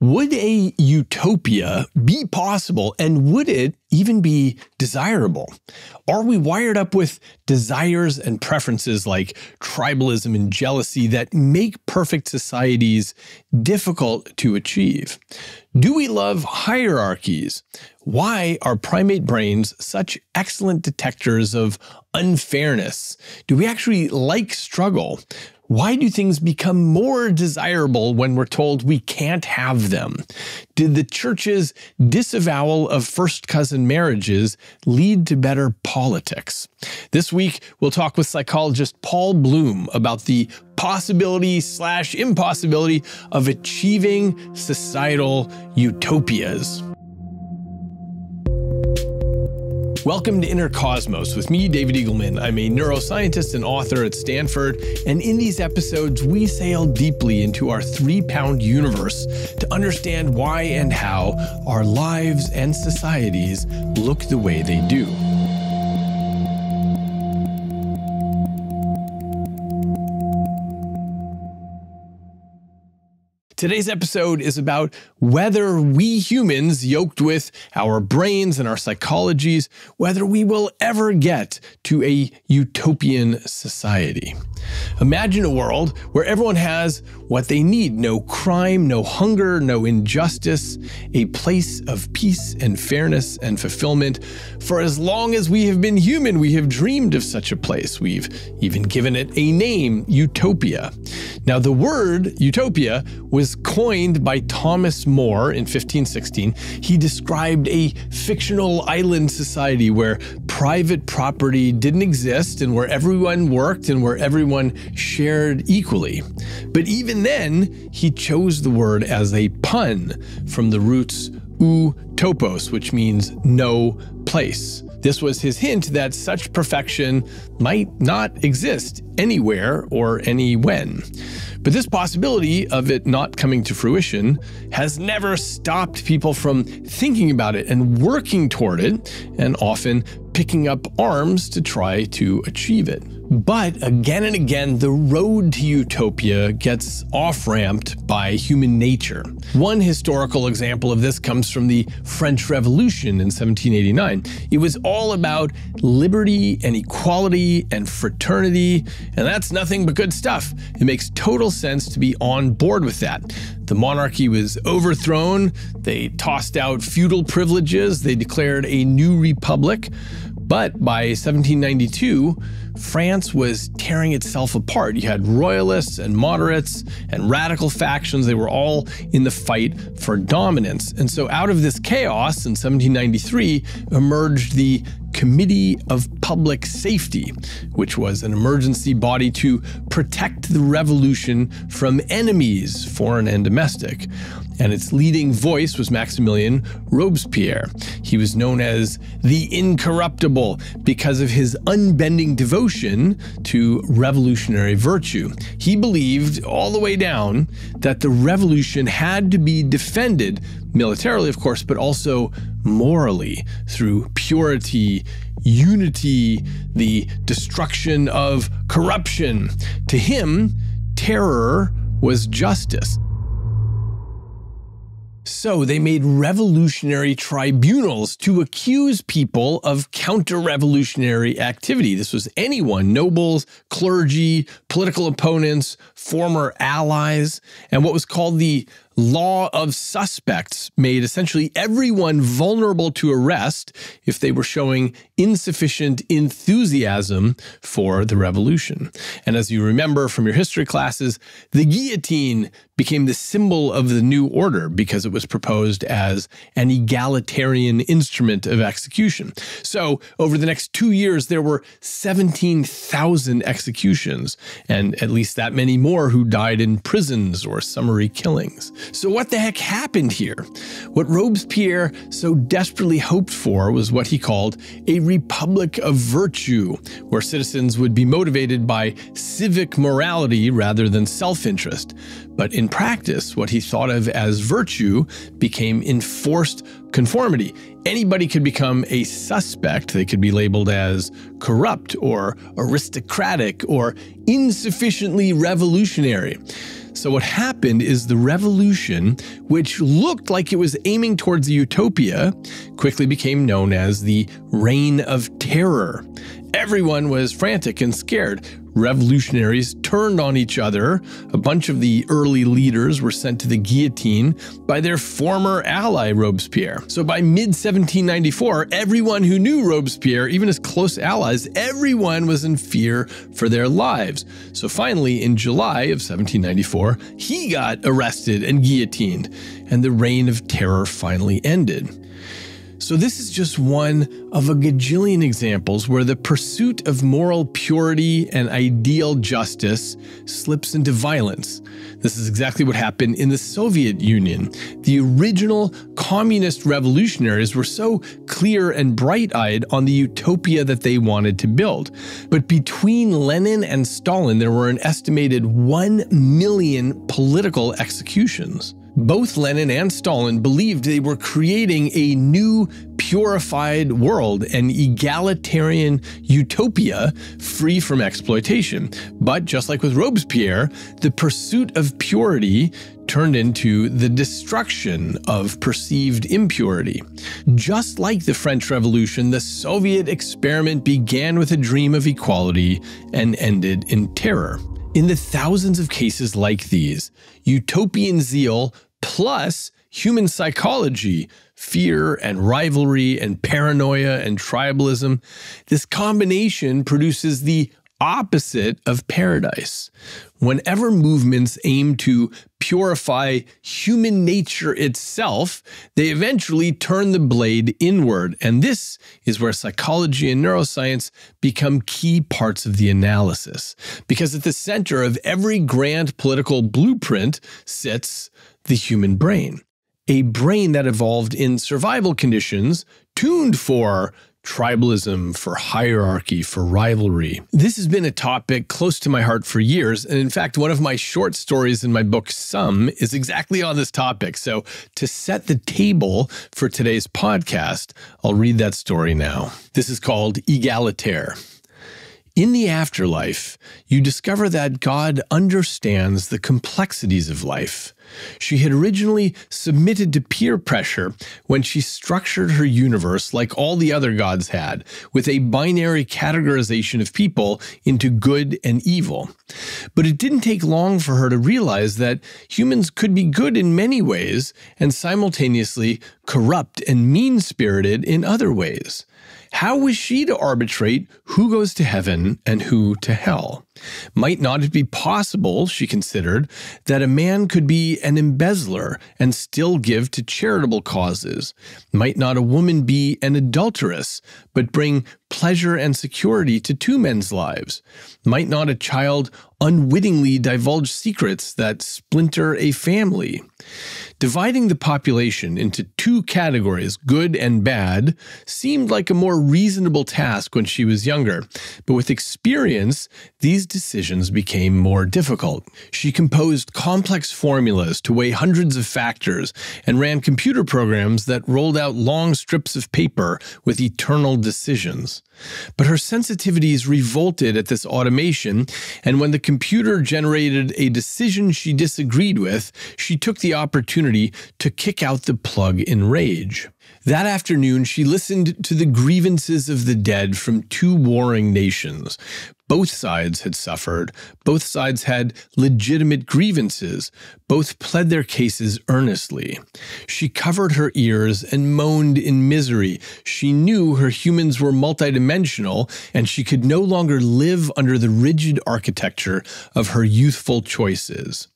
Would a utopia be possible, and would it even be desirable? Are we wired up with desires and preferences like tribalism and jealousy that make perfect societies difficult to achieve? Do we love hierarchies? Why are primate brains such excellent detectors of unfairness? Do we actually like struggle? Why do things become more desirable when we're told we can't have them? Did the church's disavowal of first cousin marriages lead to better politics? This week, we'll talk with psychologist Paul Bloom about the possibility/impossibility of achieving societal utopias. Welcome to Inner Cosmos with me, David Eagleman. I'm a neuroscientist and author at Stanford, and in these episodes, we sail deeply into our 3-pound universe to understand why and how our lives and societies look the way they do. Today's episode is about whether we humans, yoked with our brains and our psychologies, whether we will ever get to a utopian society. Imagine a world where everyone has what they need: no crime, no hunger, no injustice, a place of peace and fairness and fulfillment. For as long as we have been human, we have dreamed of such a place. We've even given it a name, utopia. Now, the word utopia was coined by Thomas More in 1516. He described a fictional island society where private property didn't exist and where everyone worked and where everyone shared equally. But even then, he chose the word as a pun from the roots utopos, which means no place. This was his hint that such perfection might not exist anywhere or any when. But this possibility of it not coming to fruition has never stopped people from thinking about it and working toward it, and often picking up arms to try to achieve it. But again and again, the road to utopia gets off-ramped by human nature. One historical example of this comes from the French Revolution in 1789. It was all about liberty and equality and fraternity, and that's nothing but good stuff. It makes total sense to be on board with that. The monarchy was overthrown, they tossed out feudal privileges, they declared a new republic. But by 1792, France was tearing itself apart. You had royalists and moderates and radical factions. They were all in the fight for dominance. And so out of this chaos in 1793 emerged the Committee of Public Safety, which was an emergency body to protect the revolution from enemies, foreign and domestic. And its leading voice was Maximilien Robespierre. He was known as the Incorruptible because of his unbending devotion to revolutionary virtue. He believed all the way down that the revolution had to be defended militarily, of course, but also morally through purity, unity, the destruction of corruption. To him, terror was justice. So they made revolutionary tribunals to accuse people of counter-revolutionary activity. This was anyone: nobles, clergy, political opponents, former allies. And what was called the law of suspects made essentially everyone vulnerable to arrest if they were showing insufficient enthusiasm for the revolution. And as you remember from your history classes, the guillotine became the symbol of the new order because it was proposed as an egalitarian instrument of execution. So over the next 2 years, there were 17,000 executions, and at least that many more who died in prisons or summary killings. So what the heck happened here? What Robespierre so desperately hoped for was what he called a republic of virtue, where citizens would be motivated by civic morality rather than self-interest. But in practice, what he thought of as virtue became enforced conformity. Anybody could become a suspect. They could be labeled as corrupt or aristocratic or insufficiently revolutionary. So what happened is the revolution, which looked like it was aiming towards a utopia, quickly became known as the Reign of Terror. Everyone was frantic and scared. Revolutionaries turned on each other. A bunch of the early leaders were sent to the guillotine by their former ally, Robespierre. So by mid-1794, everyone who knew Robespierre, even his close allies, everyone was in fear for their lives. So finally, in July of 1794, he got arrested and guillotined, and the Reign of Terror finally ended. So this is just one of a gajillion examples where the pursuit of moral purity and ideal justice slips into violence. This is exactly what happened in the Soviet Union. The original communist revolutionaries were so clear and bright-eyed on the utopia that they wanted to build. But between Lenin and Stalin, there were an estimated 1 million political executions. Both Lenin and Stalin believed they were creating a new, purified world, an egalitarian utopia free from exploitation. But just like with Robespierre, the pursuit of purity turned into the destruction of perceived impurity. Just like the French Revolution, the Soviet experiment began with a dream of equality and ended in terror. In the thousands of cases like these, utopian zeal plus human psychology, fear and rivalry and paranoia and tribalism, this combination produces the opposite of paradise. Whenever movements aim to purify human nature itself, they eventually turn the blade inward. And this is where psychology and neuroscience become key parts of the analysis. Because at the center of every grand political blueprint sits the human brain. A brain that evolved in survival conditions, tuned for tribalism, for hierarchy, for rivalry. This has been a topic close to my heart for years, and in fact, one of my short stories in my book, Some, is exactly on this topic. So to set the table for today's podcast, I'll read that story now. This is called Egalitaire. In the afterlife, you discover that God understands the complexities of life. She had originally submitted to peer pressure when she structured her universe like all the other gods had, with a binary categorization of people into good and evil. But it didn't take long for her to realize that humans could be good in many ways and simultaneously corrupt and mean-spirited in other ways. How was she to arbitrate who goes to heaven and who to hell? Might not it be possible, she considered, that a man could be an embezzler and still give to charitable causes? Might not a woman be an adulteress, but bring pleasure and security to two men's lives? Might not a child unwittingly divulge secrets that splinter a family? Dividing the population into two categories, good and bad, seemed like a more reasonable task when she was younger, but with experience, these decisions became more difficult. She composed complex formulas to weigh hundreds of factors and ran computer programs that rolled out long strips of paper with eternal decisions. But her sensitivities revolted at this automation, and when the computer generated a decision she disagreed with, she took the opportunity to kick out the plug in rage. That afternoon, she listened to the grievances of the dead from two warring nations. Both sides had suffered. Both sides had legitimate grievances. Both pled their cases earnestly. She covered her ears and moaned in misery. She knew her humans were multidimensional, and she could no longer live under the rigid architecture of her youthful choices.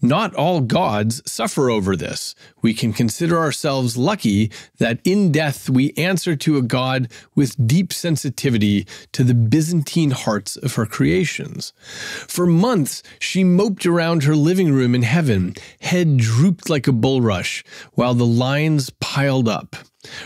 Not all gods suffer over this. We can consider ourselves lucky that in death we answer to a God with deep sensitivity to the Byzantine hearts of her creations. For months, she moped around her living room in heaven, head drooped like a bulrush, while the lines piled up.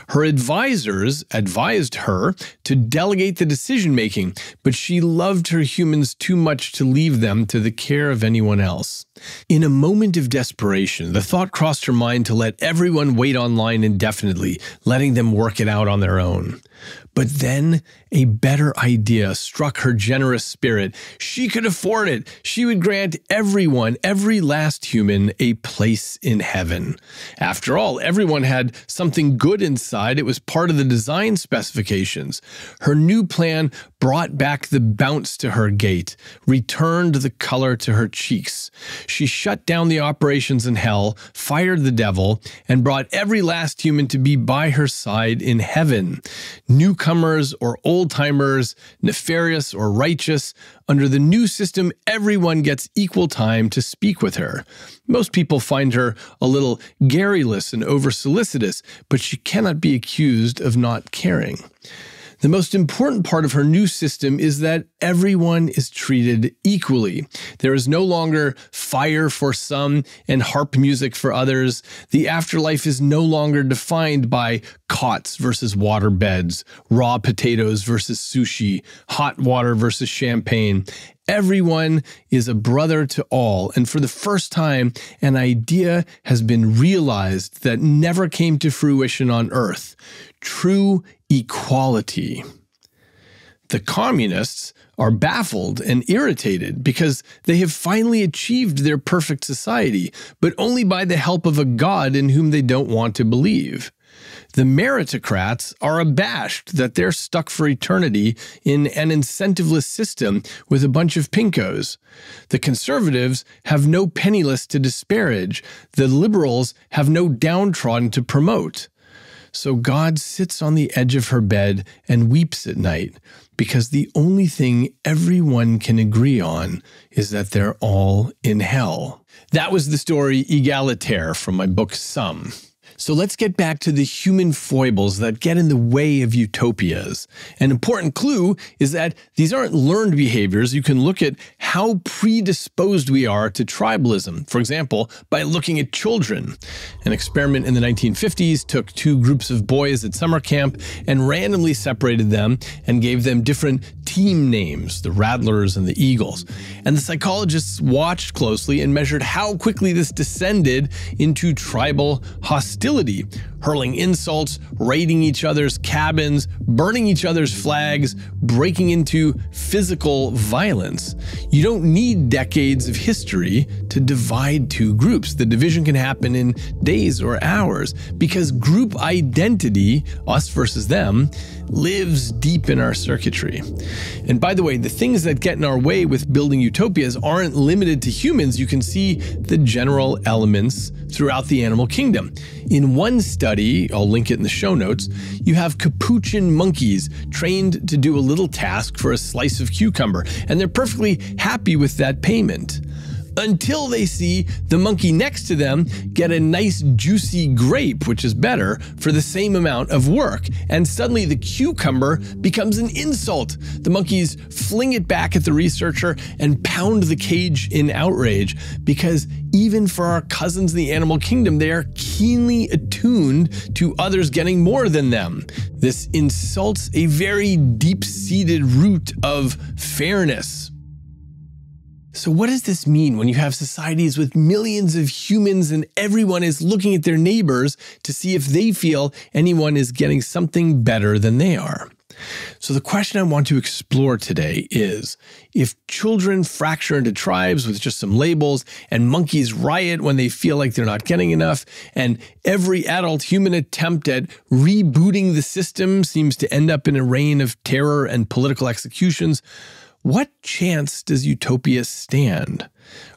Her advisors advised her to delegate the decision-making, but she loved her humans too much to leave them to the care of anyone else. In a moment of desperation, the thought crossed her mind to let everyone wait online indefinitely, letting them work it out on their own. But then a better idea struck her generous spirit. She could afford it. She would grant everyone, every last human, a place in heaven. After all, everyone had something good inside. It was part of the design specifications. Her new plan brought back the bounce to her gait, returned the color to her cheeks. She shut down the operations in hell, fired the devil, and brought every last human to be by her side in heaven. Newcomers or old-timers, nefarious or righteous, under the new system, everyone gets equal time to speak with her. Most people find her a little garrulous and over-solicitous, but she cannot be accused of not caring. The most important part of her new system is that everyone is treated equally. There is no longer fire for some and harp music for others. The afterlife is no longer defined by cots versus water beds, raw potatoes versus sushi, hot water versus champagne. Everyone is a brother to all, and for the first time, an idea has been realized that never came to fruition on Earth: true equality. The communists are baffled and irritated because they have finally achieved their perfect society, but only by the help of a God in whom they don't want to believe. The meritocrats are abashed that they're stuck for eternity in an incentiveless system with a bunch of pinkos. The conservatives have no penniless to disparage. The liberals have no downtrodden to promote. So God sits on the edge of her bed and weeps at night, because the only thing everyone can agree on is that they're all in hell. That was the story Egalitaire from my book Some. So let's get back to the human foibles that get in the way of utopias. An important clue is that these aren't learned behaviors. You can look at how predisposed we are to tribalism, for example, by looking at children. An experiment in the 1950s took two groups of boys at summer camp and randomly separated them and gave them different team names, the Rattlers and the Eagles. And the psychologists watched closely and measured how quickly this descended into tribal hostility, hurling insults, raiding each other's cabins, burning each other's flags, breaking into physical violence. You don't need decades of history to divide two groups. The division can happen in days or hours because group identity, us versus them, lives deep in our circuitry. And by the way, the things that get in our way with building utopias aren't limited to humans. You can see the general elements throughout the animal kingdom. In one study, I'll link it in the show notes, you have capuchin monkeys trained to do a little task for a slice of cucumber, and they're perfectly happy with that payment. Until they see the monkey next to them get a nice juicy grape, which is better, for the same amount of work. And suddenly the cucumber becomes an insult. The monkeys fling it back at the researcher and pound the cage in outrage, because even for our cousins in the animal kingdom, they are keenly attuned to others getting more than them. This insults a very deep-seated root of fairness. So what does this mean when you have societies with millions of humans and everyone is looking at their neighbors to see if they feel anyone is getting something better than they are? So the question I want to explore today is, if children fracture into tribes with just some labels, and monkeys riot when they feel like they're not getting enough, and every adult human attempt at rebooting the system seems to end up in a reign of terror and political executions, what chance does utopia stand?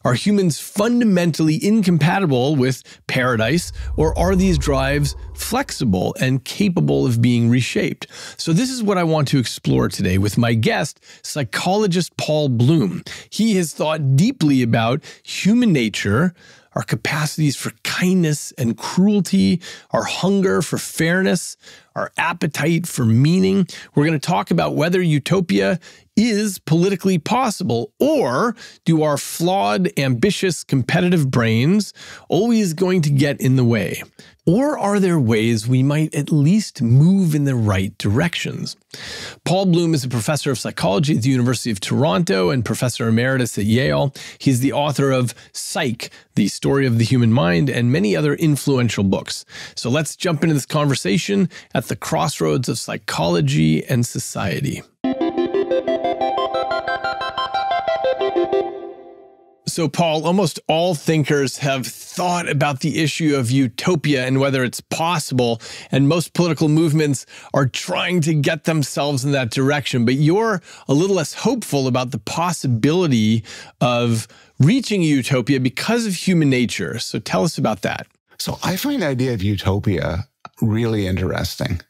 Are humans fundamentally incompatible with paradise, or are these drives flexible and capable of being reshaped? So this is what I want to explore today with my guest, psychologist Paul Bloom. He has thought deeply about human nature, our capacities for kindness and cruelty, our hunger for fairness, our appetite for meaning. We're going to talk about whether utopia is politically possible, or do our flawed, ambitious, competitive brains always going to get in the way? Or are there ways we might at least move in the right directions? Paul Bloom is a professor of psychology at the University of Toronto and professor emeritus at Yale. He's the author of Psych, The Story of the Human Mind, and many other influential books. So let's jump into this conversation at the crossroads of psychology and society. So, Paul, almost all thinkers have thought about the issue of utopia and whether it's possible, and most political movements are trying to get themselves in that direction. But you're a little less hopeful about the possibility of reaching a utopia because of human nature. So tell us about that. So I find the idea of utopia really interesting.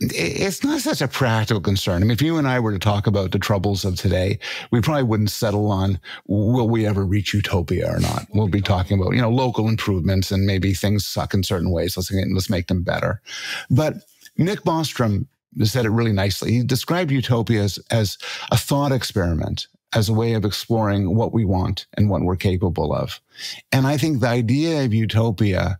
It's not such a practical concern. I mean, if you and I were to talk about the troubles of today, we probably wouldn't settle on, will we ever reach utopia or not? We'll be talking about, local improvements and maybe things suck in certain ways. Let's make them better. But Nick Bostrom said it really nicely. He described utopia as a thought experiment, as a way of exploring what we want and what we're capable of. And I think the idea of utopia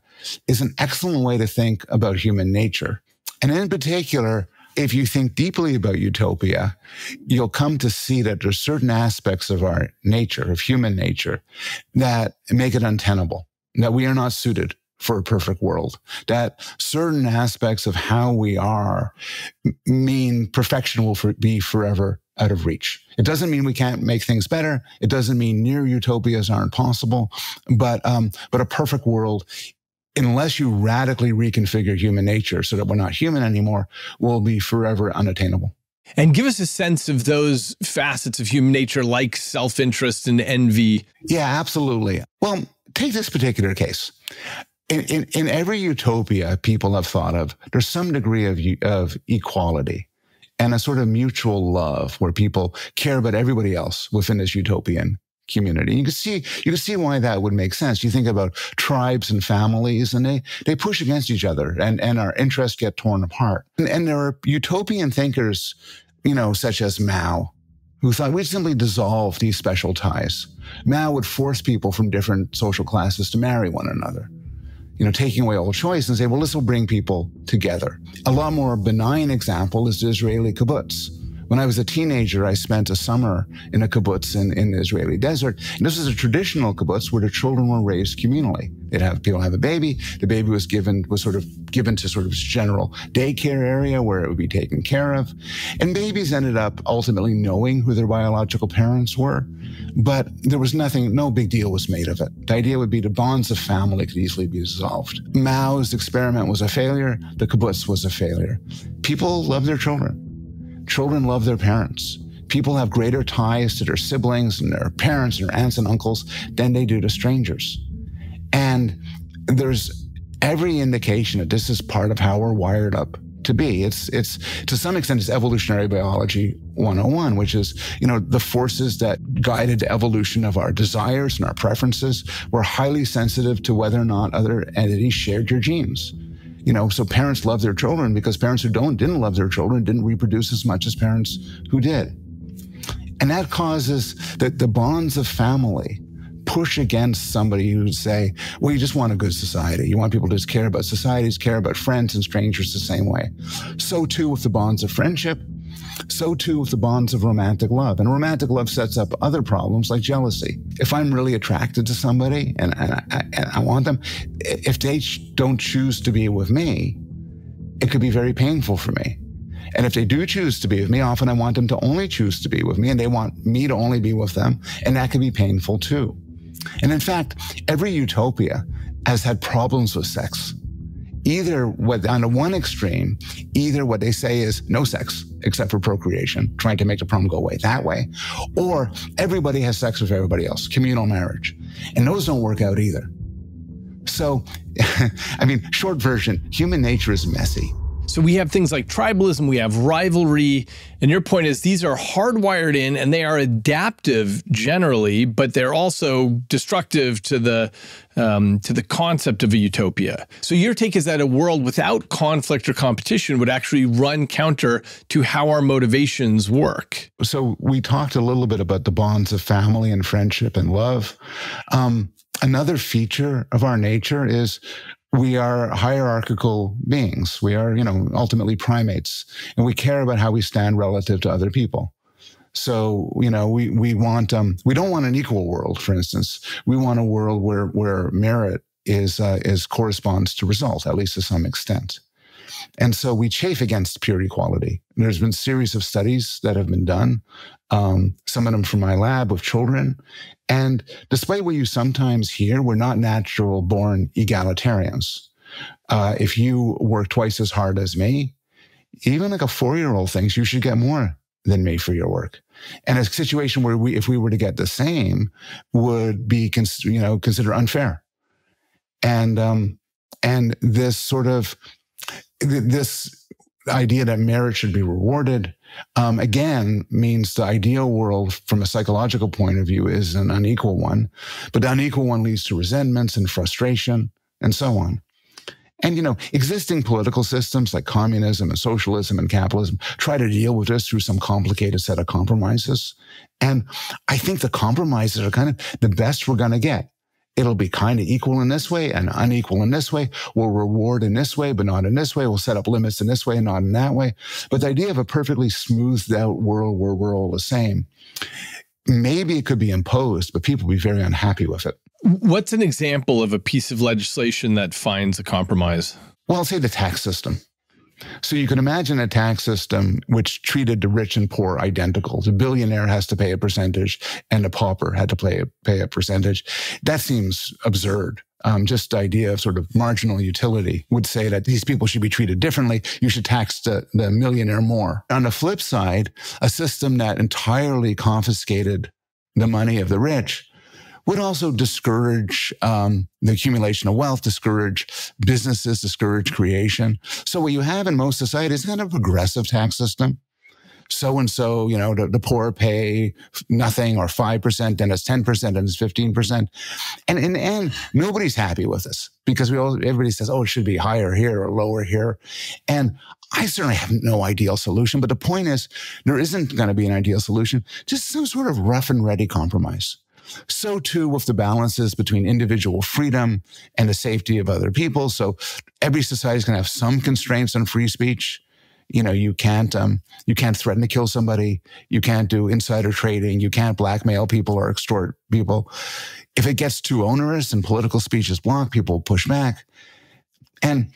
is an excellent way to think about human nature. And in particular, if you think deeply about utopia, you'll come to see that there's certain aspects of our nature, of human nature, that make it untenable, that we are not suited for a perfect world, that certain aspects of how we are mean perfection will be forever out of reach. It doesn't mean we can't make things better. It doesn't mean near utopias aren't possible, but a perfect world, unless you radically reconfigure human nature so that we're not human anymore, will be forever unattainable. And give us a sense of those facets of human nature like self-interest and envy. Yeah, absolutely. Well, take this particular case. In every utopia people have thought of, there's some degree of equality and a sort of mutual love where people care about everybody else within this utopian community. You can see why that would make sense. You think about tribes and families, and they push against each other, and our interests get torn apart. And there are utopian thinkers, such as Mao, who thought we'd simply dissolve these special ties. Mao would force people from different social classes to marry one another, taking away all choice, and say, well, this will bring people together. A lot more benign example is the Israeli kibbutz. When I was a teenager, I spent a summer in a kibbutz in the Israeli desert. And this is a traditional kibbutz where the children were raised communally. People have a baby. The baby was given to sort of general daycare area where it would be taken care of. And babies ended up ultimately knowing who their biological parents were. But there was no big deal was made of it. The idea would be the bonds of family could easily be dissolved. Mao's experiment was a failure. The kibbutz was a failure. People love their children. Children love their parents. People have greater ties to their siblings and their parents and their aunts and uncles than they do to strangers. And there's every indication that this is part of how we're wired up to be. It's to some extent, it's evolutionary biology 101, which is, the forces that guided the evolution of our desires and our preferences. We're highly sensitive to whether or not other entities shared your genes. So parents love their children because parents who didn't love their children didn't reproduce as much as parents who did. And that causes the bonds of family push against somebody who would say, well, you just want a good society. You want people to just care about societies, care about friends and strangers the same way. So too with the bonds of friendship. So too with the bonds of romantic love. And romantic love sets up other problems like jealousy. If I'm really attracted to somebody and I want them, if they don't choose to be with me, it could be very painful for me. And if they do choose to be with me, often I want them to only choose to be with me, and they want me to only be with them, and that can be painful too. And in fact, every utopia has had problems with sex. On the one extreme, either what they say is no sex except for procreation, trying to make the problem go away that way, or everybody has sex with everybody else, communal marriage. And those don't work out either. So, short version, human nature is messy. So we have things like tribalism, we have rivalry, and your point is these are hardwired in and they are adaptive generally, but they're also destructive to the concept of a utopia. So your take is that a world without conflict or competition would actually run counter to how our motivations work. So we talked a little bit about the bonds of family and friendship and love. Another feature of our nature is we are hierarchical beings. We are, ultimately primates, and we care about how we stand relative to other people. So, we want, we don't want an equal world, for instance. We want a world where merit is corresponds to result, at least to some extent. And so we chafe against pure equality. There's been a series of studies that have been done, some of them from my lab with children. And despite what you sometimes hear, we're not natural born egalitarians. If you work twice as hard as me, even like a 4-year-old thinks you should get more than me for your work. And a situation where if we were to get the same, would be considered unfair. And this sort of this idea that merit should be rewarded, again, means the ideal world from a psychological point of view is an unequal one, but the unequal one leads to resentments and frustration and so on. And, existing political systems like communism and socialism and capitalism try to deal with this through some complicated set of compromises. And I think the compromises are kind of the best we're going to get. It'll be kind of equal in this way and unequal in this way. We'll reward in this way, but not in this way. We'll set up limits in this way and not in that way. But the idea of a perfectly smoothed out world where we're all the same, maybe it could be imposed, but people will be very unhappy with it. What's an example of a piece of legislation that finds a compromise? Well, I'll say the tax system. So you can imagine a tax system which treated the rich and poor identical. The billionaire has to pay a percentage and the pauper had to pay a percentage. That seems absurd. Just the idea of sort of marginal utility would say that these people should be treated differently. You should tax the millionaire more. On the flip side, a system that entirely confiscated the money of the rich would also discourage the accumulation of wealth, discourage businesses, discourage creation. So what you have in most societies is kind of a progressive tax system. So-and-so, the poor pay nothing or 5%, then it's 10%, and it's 15%. And in the end, nobody's happy with this because everybody says, oh, it should be higher here or lower here. And I certainly have no ideal solution, but the point is there isn't going to be an ideal solution, just some sort of rough and ready compromise. So too with the balances between individual freedom and the safety of other people. So every society is going to have some constraints on free speech. You can't threaten to kill somebody. You can't do insider trading. You can't blackmail people or extort people. If it gets too onerous and political speech is blocked, people will push back. And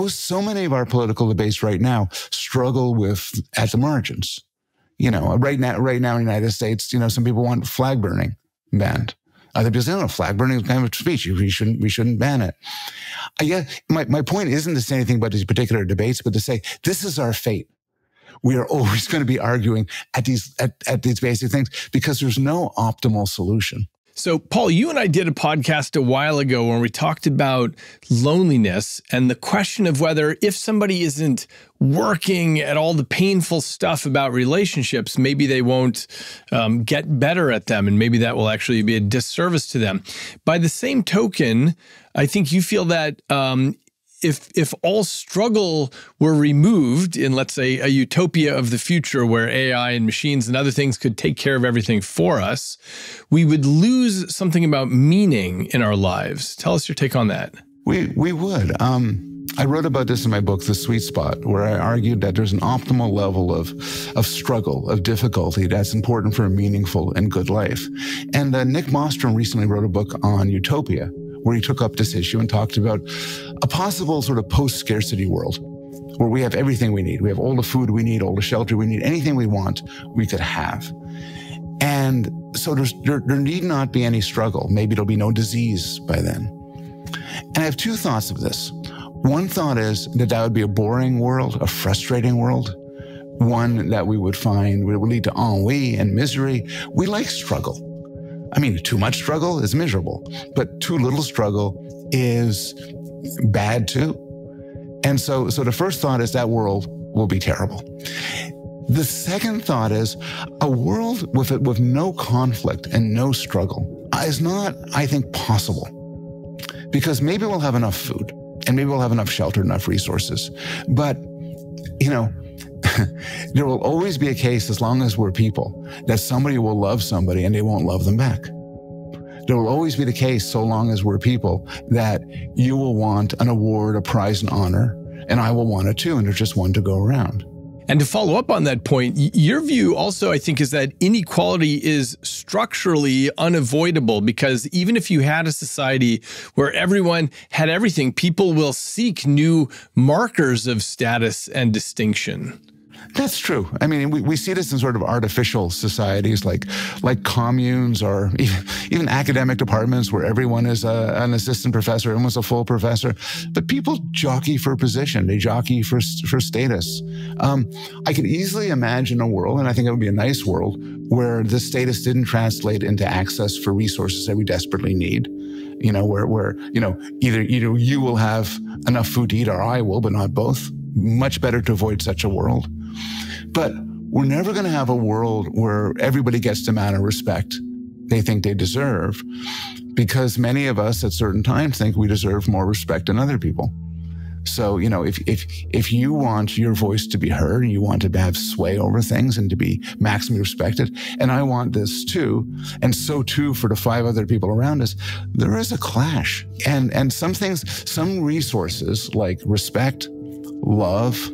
so many of our political debates right now struggle at the margins. Right now in the United States, some people want flag burning banned. Other people say, no, flag burning is kind of speech. We shouldn't ban it. My point isn't to say anything about these particular debates, but to say this is our fate. We are always going to be arguing at these basic things because there's no optimal solution. So, Paul, you and I did a podcast a while ago where we talked about loneliness and the question of whether if somebody isn't working at all the painful stuff about relationships, maybe they won't get better at them, and maybe that will actually be a disservice to them. By the same token, I think you feel that if all struggle were removed in, let's say, a utopia of the future where AI and machines and other things could take care of everything for us, we would lose something about meaning in our lives. Tell us your take on that. We would. I wrote about this in my book, The Sweet Spot, where I argued that there's an optimal level of struggle, of difficulty that's important for a meaningful and good life. And Nick Bostrom recently wrote a book on utopia, where he took up this issue and talked about a possible sort of post-scarcity world where we have everything we need. We have all the food we need, all the shelter we need, anything we want, we could have. And so there need not be any struggle. Maybe there'll be no disease by then. And I have two thoughts of this. One thought is that would be a boring world, a frustrating world, one that we would find would lead to ennui and misery. We like struggle. I mean, too much struggle is miserable, but too little struggle is bad too. And so the first thought is that world will be terrible. The second thought is a world with no conflict and no struggle is not, I think, possible. Because maybe we'll have enough food and maybe we'll have enough shelter, enough resources. But, there will always be a case, as long as we're people, that somebody will love somebody and they won't love them back. there will always be the case, so long as we're people, that you will want an award, a prize, and honor, and I will want it too, and there's just one to go around. And to follow up on that point, your view also, I think, is that inequality is structurally unavoidable, because even if you had a society where everyone had everything, people will seek new markers of status and distinction. That's true. I mean, we see this in sort of artificial societies like communes, or even academic departments where everyone is an assistant professor, everyone's a full professor. But people jockey for position. They jockey for status. I could easily imagine a world, and I think it would be a nice world, where the status didn't translate into access for resources that we desperately need. You know, where either you will have enough food to eat or I will, but not both. Much better to avoid such a world. But we're never going to have a world where everybody gets the amount of respect they think they deserve, because many of us at certain times think we deserve more respect than other people. So, you know, if you want your voice to be heard and you want to have sway over things and to be maximally respected, and I want this too, and so too for the 5 other people around us, there is a clash. And some things, some resources like respect, love,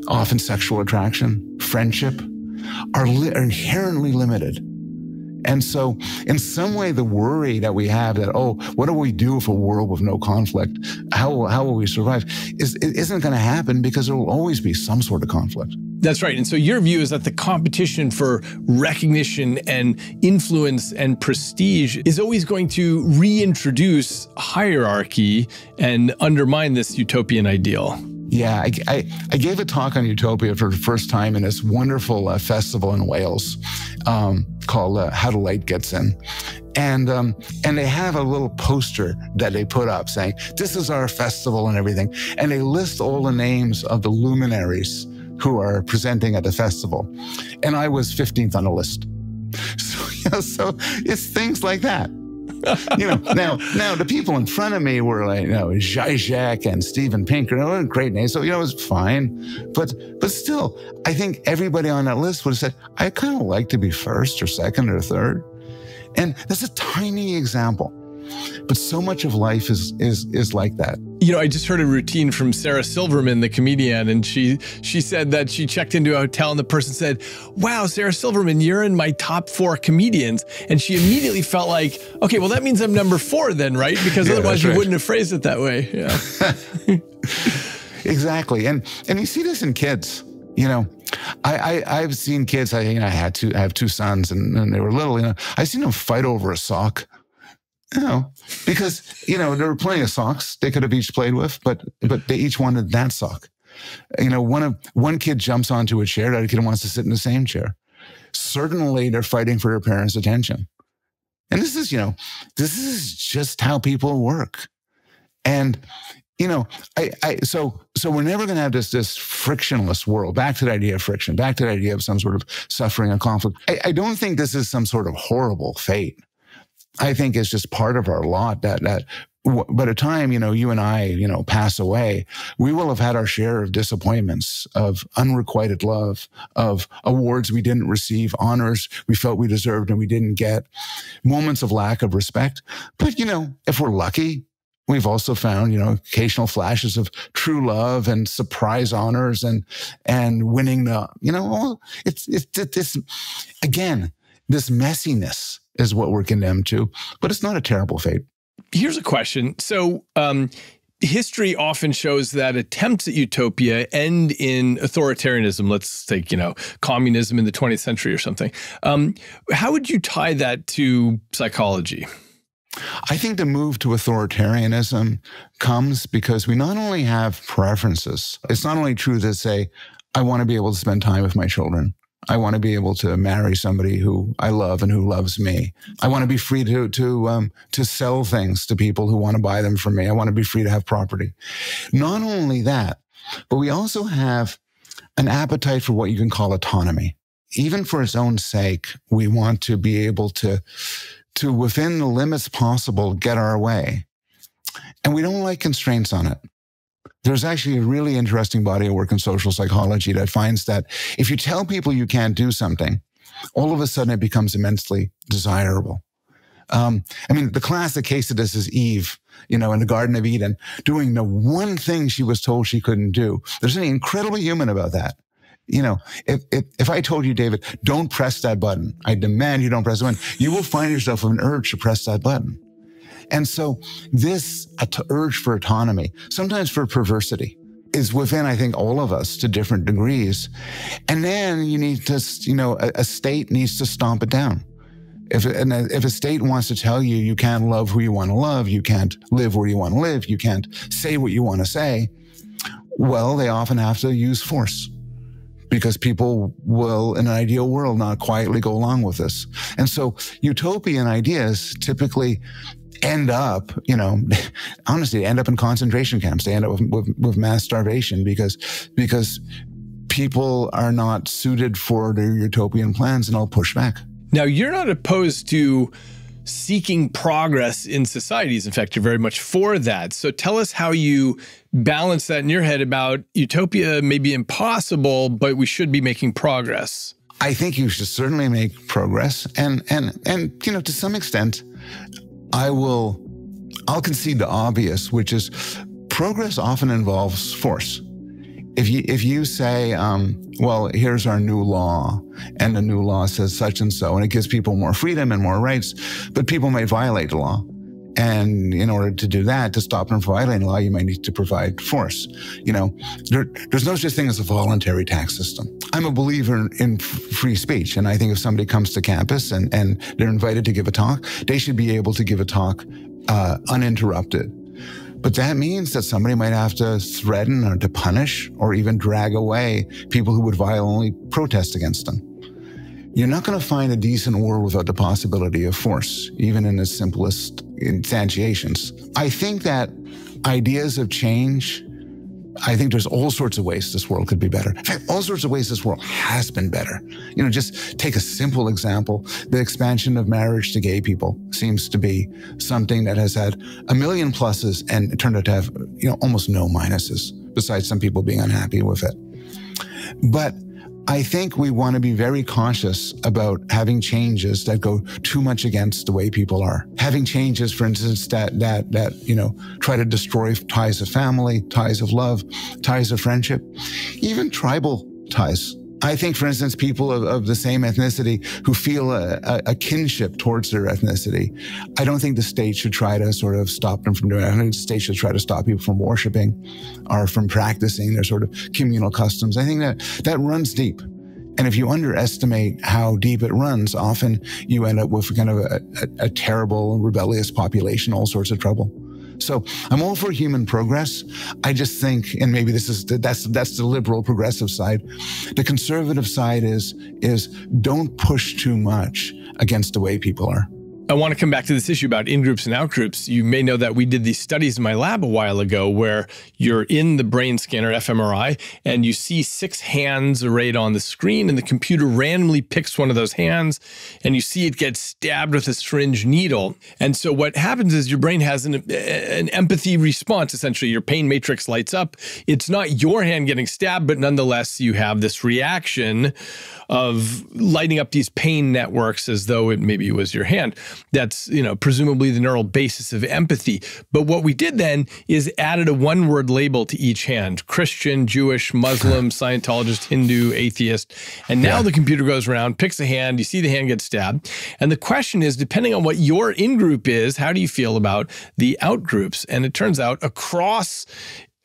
often sexual attraction, friendship, are inherently limited. And so in some way, the worry that we have that, oh, what do we do for a world with no conflict? How will we survive? Isn't going to happen, because there will always be some sort of conflict. That's right. And so your view is that the competition for recognition and influence and prestige is always going to reintroduce hierarchy and undermine this utopian ideal. Yeah, I gave a talk on utopia for the first time in this wonderful festival in Wales called How the Light Gets In. And they have a little poster that they put up saying, this is our festival and everything. And they list all the names of the luminaries who are presenting at the festival. And I was 15th on the list. So it's things like that. Now the people in front of me were like, Zizek and Steven Pinker, great names. So, it was fine. But still, I think everybody on that list would have said, I kind of like to be first or second or third. And that's a tiny example. But so much of life is like that. I just heard a routine from Sarah Silverman, the comedian, and she said that she checked into a hotel and the person said, wow, Sarah Silverman, you're in my top 4 comedians. And she immediately felt like, okay, well, that means I'm number 4 then, right? Because otherwise you wouldn't have phrased it that way. Yeah. Exactly. And you see this in kids. I've seen kids, I have 2 sons and they were little, I've seen them fight over a sock. Because, there were plenty of socks they could have each played with, but they each wanted that sock. One kid jumps onto a chair, the other kid wants to sit in the same chair. Certainly they're fighting for their parents' attention. And this is just how people work. And, so we're never going to have this frictionless world. Back to the idea of friction, back to the idea of some sort of suffering and conflict. I don't think this is some sort of horrible fate. I think it's just part of our lot that by the time, you and I, pass away, we will have had our share of disappointments, of unrequited love, of awards we didn't receive, honors we felt we deserved and we didn't get, moments of lack of respect. But, if we're lucky, we've also found, occasional flashes of true love and surprise honors and winning the, it's again, this messiness is what we're condemned to, but it's not a terrible fate. Here's a question. So history often shows that attempts at utopia end in authoritarianism. Let's take, communism in the 20th century or something. How would you tie that to psychology? I think the move to authoritarianism comes because we not only have preferences. It's not only true to say, I want to be able to spend time with my children. I want to be able to marry somebody who I love and who loves me. I want to be free to sell things to people who want to buy them from me. I want to be free to have property. Not only that, but we also have an appetite for what you can call autonomy. Even for its own sake, we want to be able to within the limits possible, get our way. And we don't like constraints on it. There's actually a really interesting body of work in social psychology that finds that if you tell people you can't do something, all of a sudden it becomes immensely desirable. I mean, the classic case of this is Eve, in the Garden of Eden, doing the one thing she was told she couldn't do. There's something incredibly human about that. If I told you, David, don't press that button, I demand you don't press the button, you will find yourself with an urge to press that button. And so this urge for autonomy, sometimes for perversity, is within, I think, all of us to different degrees. And then you need to, a state needs to stomp it down. If a state wants to tell you you can't love who you want to love, you can't live where you want to live, you can't say what you want to say, well, they often have to use force, because people will, in an ideal world, not quietly go along with this. And so utopian ideas typically end up, honestly, end up in concentration camps. They end up with mass starvation because people are not suited for their utopian plans, and I'll push back. Now, you're not opposed to seeking progress in societies. In fact, you're very much for that. So tell us how you balance that in your head about utopia may be impossible, but we should be making progress. I think you should certainly make progress. And to some extent, I'll concede the obvious, which is progress often involves force. If you say, well, here's our new law, and the new law says such and so, and it gives people more freedom and more rights, but people may violate the law. And in order to do that, to stop them from violating the law, you might need to provide force. There's no such thing as a voluntary tax system. I'm a believer in free speech. And I think if somebody comes to campus and they're invited to give a talk, they should be able to give a talk uninterrupted. But that means that somebody might have to threaten or to punish or even drag away people who would violently protest against them. You're not going to find a decent world without the possibility of force, even in its simplest instantiations. I think that ideas of change, I think there's all sorts of ways this world could be better. In fact, all sorts of ways this world has been better. Just take a simple example. The expansion of marriage to gay people seems to be something that has had a million pluses and it turned out to have, almost no minuses, besides some people being unhappy with it. But I think we want to be very cautious about having changes that go too much against the way people are. Having changes, for instance, that try to destroy ties of family, ties of love, ties of friendship, even tribal ties. I think, for instance, people of the same ethnicity who feel a kinship towards their ethnicity, I don't think the state should try to sort of stop them from doing it. I don't think the state should try to stop people from worshiping or from practicing their sort of communal customs. I think that runs deep. And if you underestimate how deep it runs, often you end up with kind of a terrible, rebellious population, all sorts of trouble. So I'm all for human progress. I just think, and maybe that's the liberal progressive side. The conservative side is don't push too much against the way people are. I want to come back to this issue about in-groups and out-groups. You may know that we did these studies in my lab a while ago where you're in the brain scanner, fMRI, and you see 6 hands arrayed on the screen, and the computer randomly picks one of those hands, and you see it get stabbed with a syringe needle. And so what happens is your brain has an empathy response, essentially. Your pain matrix lights up. It's not your hand getting stabbed, but nonetheless, you have this reaction of lighting up these pain networks as though maybe it was your hand. That's, presumably the neural basis of empathy. But what we did then is added a one-word label to each hand: Christian, Jewish, Muslim, Scientologist, Hindu, atheist. And now the computer goes around, picks a hand, you see the hand get stabbed. And the question is, depending on what your in-group is, how do you feel about the out-groups? And it turns out across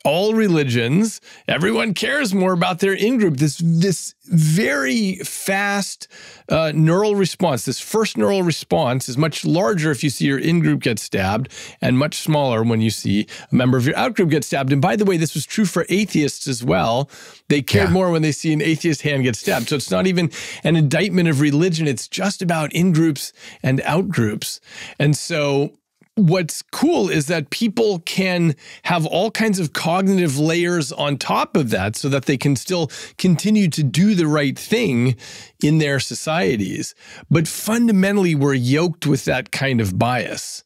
all religions, everyone cares more about their in-group. This very fast neural response, this first neural response is much larger if you see your in-group get stabbed and much smaller when you see a member of your out-group get stabbed. And by the way, this was true for atheists as well. They cared more when they see an atheist hand get stabbed. So it's not even an indictment of religion. It's just about in-groups and out-groups. And so what's cool is that people can have all kinds of cognitive layers on top of that so that they can still continue to do the right thing in their societies. But fundamentally, we're yoked with that kind of bias.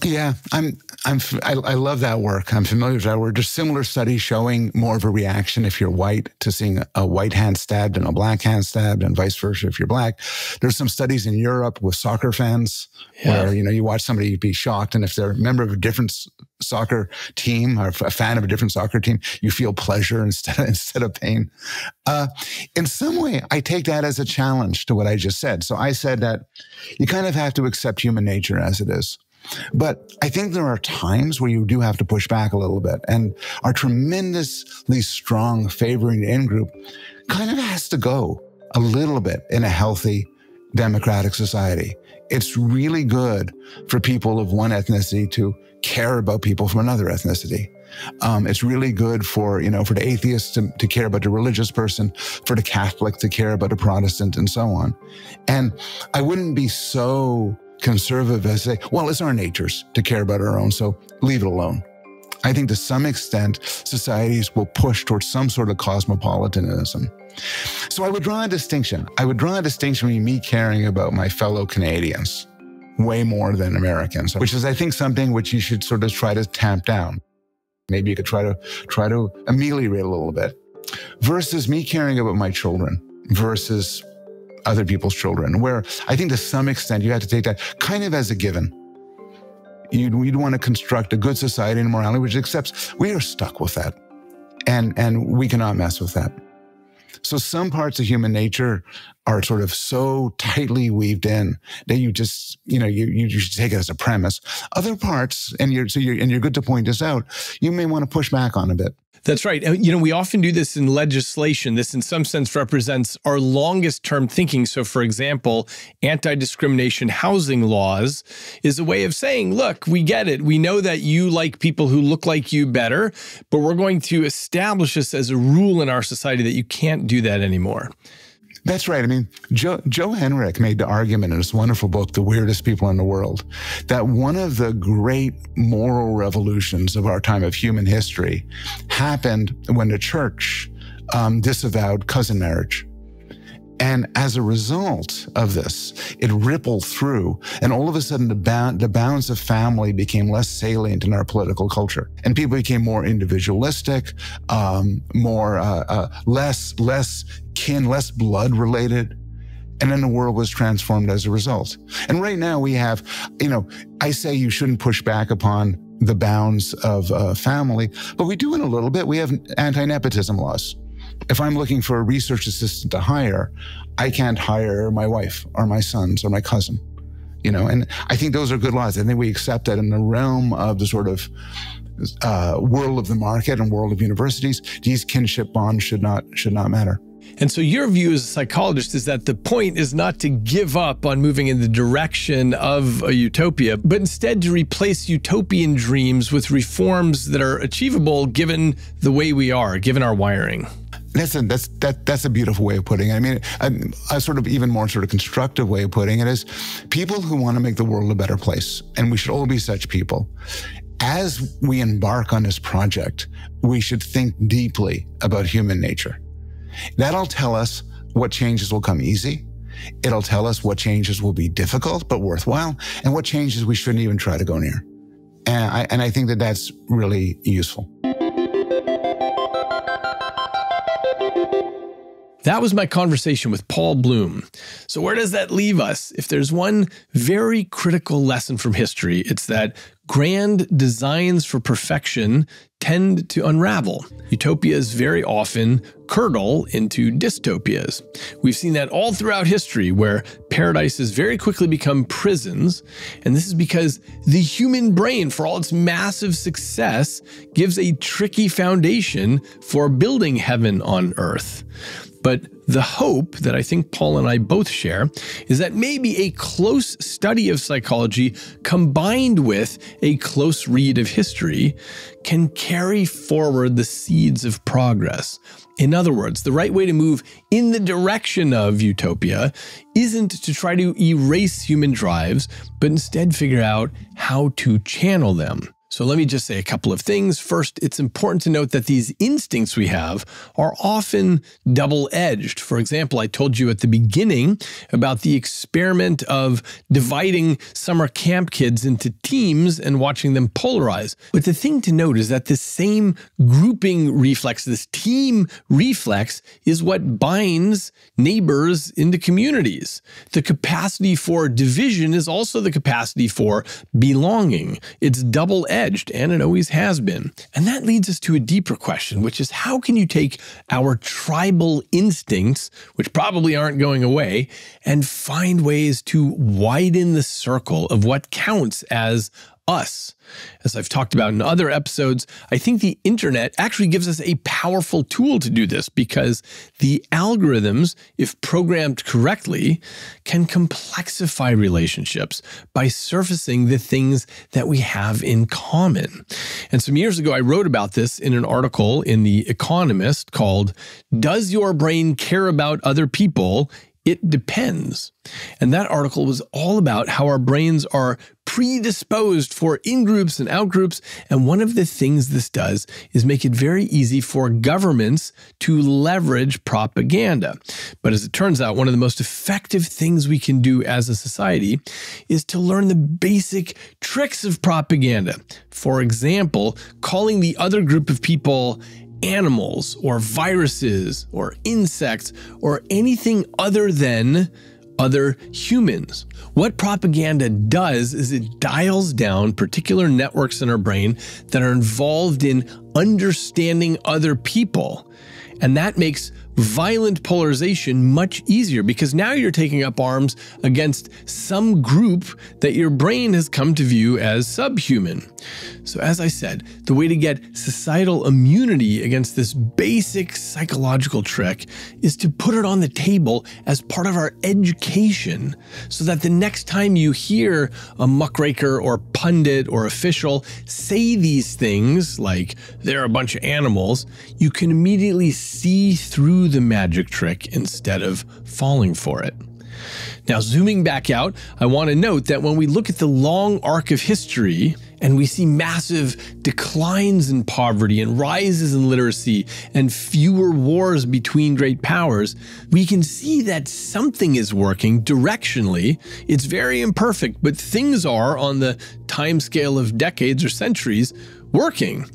Yeah, I love that work. I'm familiar with that work. There's similar studies showing more of a reaction if you're white to seeing a white hand stabbed and a black hand stabbed, and vice versa if you're black. There's some studies in Europe with soccer fans where, you watch somebody be shocked, and if they're a member of a different soccer team or a fan of a different soccer team, you feel pleasure instead of pain. In some way, I take that as a challenge to what I just said. So I said that you kind of have to accept human nature as it is. But I think there are times where you do have to push back a little bit. And our tremendously strong favoring in-group kind of has to go a little bit in a healthy democratic society. It's really good for people of one ethnicity to care about people from another ethnicity. It's really good for the atheist to care about the religious person, for the Catholic to care about the Protestant, and so on. And I wouldn't be so conservative as say, well, it's our natures to care about our own, so leave it alone. I think to some extent, societies will push towards some sort of cosmopolitanism. So I would draw a distinction. I would draw a distinction between me caring about my fellow Canadians way more than Americans, which is, I think, something which you should sort of try to tamp down. Maybe you could try to ameliorate a little bit, versus me caring about my children versus other people's children, where I think to some extent you have to take that kind of as a given. You'd want to construct a good society and morality which accepts we are stuck with that, and we cannot mess with that. So some parts of human nature are sort of so tightly weaved in that you just, you should take it as a premise. Other parts, and you're good to point this out, you may want to push back on a bit. That's right. We often do this in legislation. This, in some sense, represents our longest term thinking. So, for example, anti-discrimination housing laws is a way of saying, look, we get it. We know that you like people who look like you better, but we're going to establish this as a rule in our society that you can't do that anymore. That's right. I mean, Joe Henrich made the argument in his wonderful book, The Weirdest People in the World, that one of the great moral revolutions of our time of human history happened when the church disavowed cousin marriage. And as a result of this, it rippled through, and all of a sudden the bounds of family became less salient in our political culture. And people became more individualistic, less kin, less blood related. And then the world was transformed as a result. And right now we have, I say you shouldn't push back upon the bounds of family, but we do in a little bit. We have anti-nepotism laws. If I'm looking for a research assistant to hire, I can't hire my wife or my sons or my cousin, and I think those are good laws. I think we accept that in the realm of the sort of world of the market and world of universities, these kinship bonds should not matter. And so your view as a psychologist is that the point is not to give up on moving in the direction of a utopia, but instead to replace utopian dreams with reforms that are achievable given the way we are, given our wiring. That's a beautiful way of putting it. I mean, a sort of even more sort of constructive way of putting it is people who want to make the world a better place, and we should all be such people. As we embark on this project, we should think deeply about human nature. That'll tell us what changes will come easy. It'll tell us what changes will be difficult but worthwhile, and what changes we shouldn't even try to go near. And I think that that's really useful. That was my conversation with Paul Bloom. So where does that leave us? If there's one very critical lesson from history, it's that grand designs for perfection tend to unravel. Utopias very often curdle into dystopias. We've seen that all throughout history, where paradises very quickly become prisons. And this is because the human brain, for all its massive success, gives a tricky foundation for building heaven on earth. But the hope that I think Paul and I both share is that maybe a close study of psychology combined with a close read of history can carry forward the seeds of progress. In other words, the right way to move in the direction of utopia isn't to try to erase human drives, but instead figure out how to channel them. So let me just say a couple of things. First, it's important to note that these instincts we have are often double-edged. For example, I told you at the beginning about the experiment of dividing summer camp kids into teams and watching them polarize. But the thing to note is that this same grouping reflex, this team reflex, is what binds neighbors into communities. The capacity for division is also the capacity for belonging. It's double-edged, and it always has been. And that leads us to a deeper question, which is how can you take our tribal instincts, which probably aren't going away, and find ways to widen the circle of what counts as us? As I've talked about in other episodes, I think the internet actually gives us a powerful tool to do this because the algorithms, if programmed correctly, can complexify relationships by surfacing the things that we have in common. And some years ago, I wrote about this in an article in The Economist called, "Does Your Brain Care About Other People? It Depends." And that article was all about how our brains are predisposed for in-groups and out-groups. And one of the things this does is make it very easy for governments to leverage propaganda. But as it turns out, one of the most effective things we can do as a society is to learn the basic tricks of propaganda. For example, calling the other group of people animals or viruses or insects or anything other than other humans. What propaganda does is it dials down particular networks in our brain that are involved in understanding other people. And that makes violent polarization much easier because now you're taking up arms against some group that your brain has come to view as subhuman. So as I said, the way to get societal immunity against this basic psychological trick is to put it on the table as part of our education so that the next time you hear a muckraker or pundit or official say these things like they're a bunch of animals, you can immediately see through the magic trick instead of falling for it. Now, zooming back out, I want to note that when we look at the long arc of history and we see massive declines in poverty and rises in literacy and fewer wars between great powers, we can see that something is working directionally. It's very imperfect, but things are, on the timescale of decades or centuries, working.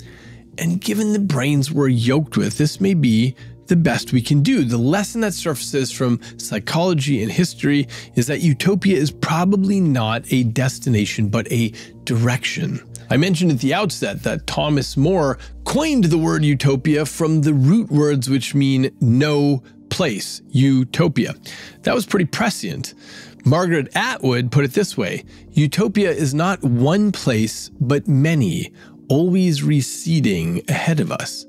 And given the brains we're yoked with, this may be the best we can do. The lesson that surfaces from psychology and history is that utopia is probably not a destination, but a direction. I mentioned at the outset that Thomas More coined the word utopia from the root words which mean no place, utopia. That was pretty prescient. Margaret Atwood put it this way: utopia is not one place, but many, always receding ahead of us.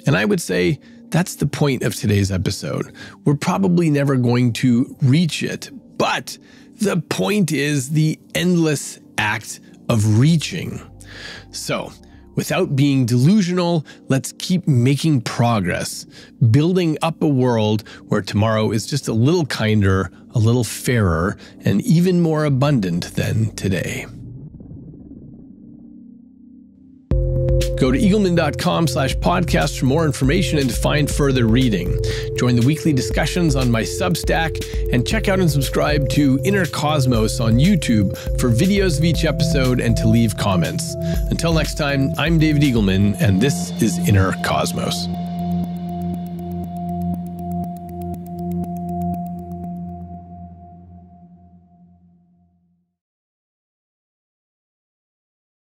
And I would say that's the point of today's episode. We're probably never going to reach it, but the point is the endless act of reaching. So, without being delusional, let's keep making progress, building up a world where tomorrow is just a little kinder, a little fairer, and even more abundant than today. Go to eagleman.com/podcast for more information and to find further reading. Join the weekly discussions on my Substack and check out and subscribe to Inner Cosmos on YouTube for videos of each episode and to leave comments. Until next time, I'm David Eagleman, and this is Inner Cosmos.